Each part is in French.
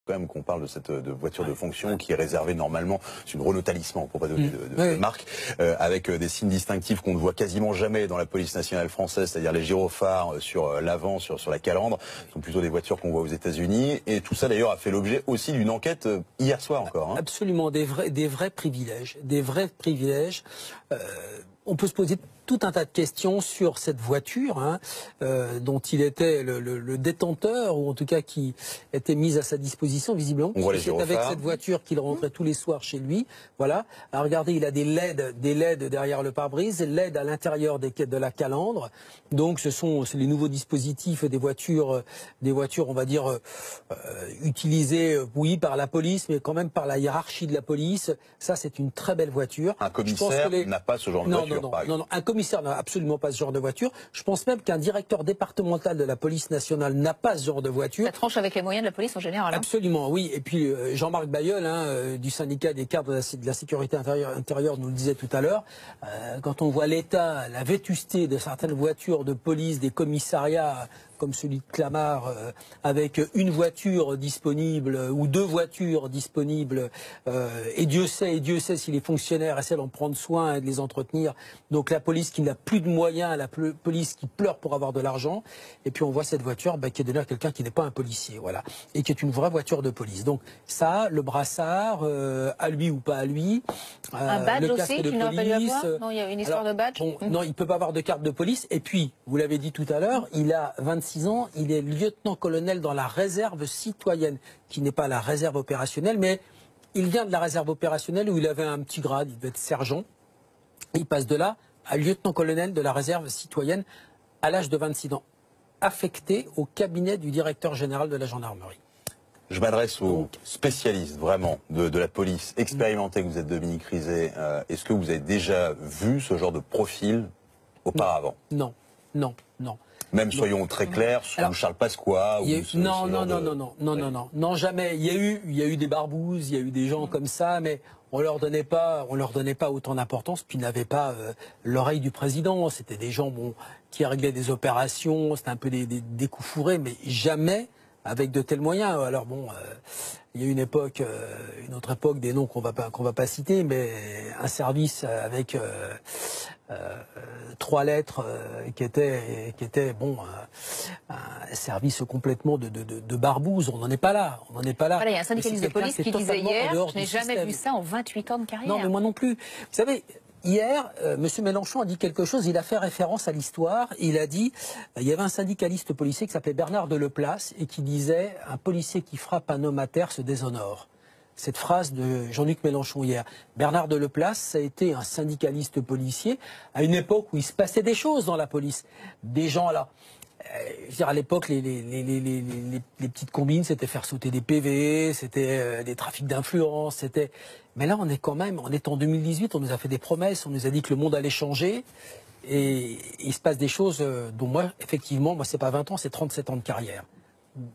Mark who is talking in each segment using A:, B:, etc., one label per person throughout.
A: Quand même qu'on parle de cette voiture de fonction qui est réservée normalement, c'est une Renault Talisman pour pas donner de marque, avec des signes distinctifs qu'on ne voit quasiment jamais dans la police nationale française, c'est-à-dire les gyrophares sur l'avant, sur la calandre, ce sont plutôt des voitures qu'on voit aux États-Unis, et tout ça d'ailleurs a fait l'objet aussi d'une enquête hier soir encore. Hein.
B: Absolument, des vrais privilèges, on peut se poser tout un tas de questions sur cette voiture dont il était le détenteur, ou en tout cas qui était mise à sa disposition visiblement.
A: C'est
B: avec cette voiture qu'il rentrait tous les soirs chez lui. Voilà. Alors regardez, il a des LED derrière le pare-brise, LED à l'intérieur de la calandre. Donc c'est les nouveaux dispositifs des voitures, on va dire utilisées, oui, par la police, mais quand même par la hiérarchie de la police. Ça, c'est une très belle voiture.
A: Un commissaire n'a pas ce genre de voiture, par exemple.
B: Non, un commissaire n'a absolument pas ce genre de voiture. Je pense même qu'un directeur départemental de la police nationale n'a pas ce genre de voiture.
C: Ça tranche avec les moyens de la police en général.
B: Absolument, oui. Et puis Jean-Marc Bailleul, du syndicat des cadres de la sécurité intérieure, nous le disait tout à l'heure. Quand on voit l'état, la vétusté de certaines voitures de police, des commissariats, comme celui de Clamart, avec une voiture disponible ou deux voitures disponibles, et Dieu sait si les fonctionnaires essaient d'en prendre soin et de les entretenir. Donc la police qui n'a plus de moyens, la police qui pleure pour avoir de l'argent, et puis on voit cette voiture qui est donnée à quelqu'un qui n'est pas un policier, voilà, et qui est une vraie voiture de police. Donc ça, le brassard, à lui ou pas à lui,
C: un badge
B: le
C: aussi,
B: casque de
C: tu n'aurais pas dû avoir ? Non, il y a une histoire de badge.
B: Non, il peut pas avoir de carte de police. Et puis, vous l'avez dit tout à l'heure, il a 26 ans, il est lieutenant-colonel dans la réserve citoyenne, qui n'est pas la réserve opérationnelle, mais il vient de la réserve opérationnelle où il avait un petit grade, il devait être sergent. Il passe de là à lieutenant-colonel de la réserve citoyenne à l'âge de 26 ans, affecté au cabinet du directeur général de la gendarmerie.
A: Je m'adresse aux spécialistes vraiment de la police expérimentés que vous êtes, Dominique Rizet. Est-ce que vous avez déjà vu ce genre de profil auparavant?
B: Non.
A: Même soyons très clairs, sous Charles Pasqua ou
B: non, jamais. Il y a eu des barbouzes, il y a eu des gens comme ça, mais on leur donnait pas autant d'importance, puis ils n'avaient pas l'oreille du président. C'était des gens qui réglaient des opérations, c'était un peu des coups fourrés, mais jamais avec de tels moyens. Alors il y a une autre époque, des noms qu'on va pas citer, mais un service avec 3 lettres qui était un service complètement de barbouze. On n'en est pas là.
C: Voilà, il y a un syndicaliste de police qui disait hier, je n'ai jamais vu ça en 28 ans de carrière.
B: Non, mais moi non plus. Vous savez, hier, M. Mélenchon a dit quelque chose, il a fait référence à l'histoire. Il a dit, il y avait un syndicaliste policier qui s'appelait Bernard Deleplace et qui disait « Un policier qui frappe un homme à terre se déshonore ». Cette phrase de Jean-Luc Mélenchon hier. Bernard Deleplace, ça a été un syndicaliste policier à une époque où il se passait des choses dans la police. Des gens là. Je veux dire, à l'époque, les petites combines, c'était faire sauter des PV, c'était des trafics d'influence, c'était... Mais là, on est en 2018, on nous a fait des promesses, on nous a dit que le monde allait changer, et il se passe des choses dont moi, effectivement, c'est pas 20 ans, c'est 37 ans de carrière.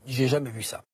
B: J'ai jamais vu ça.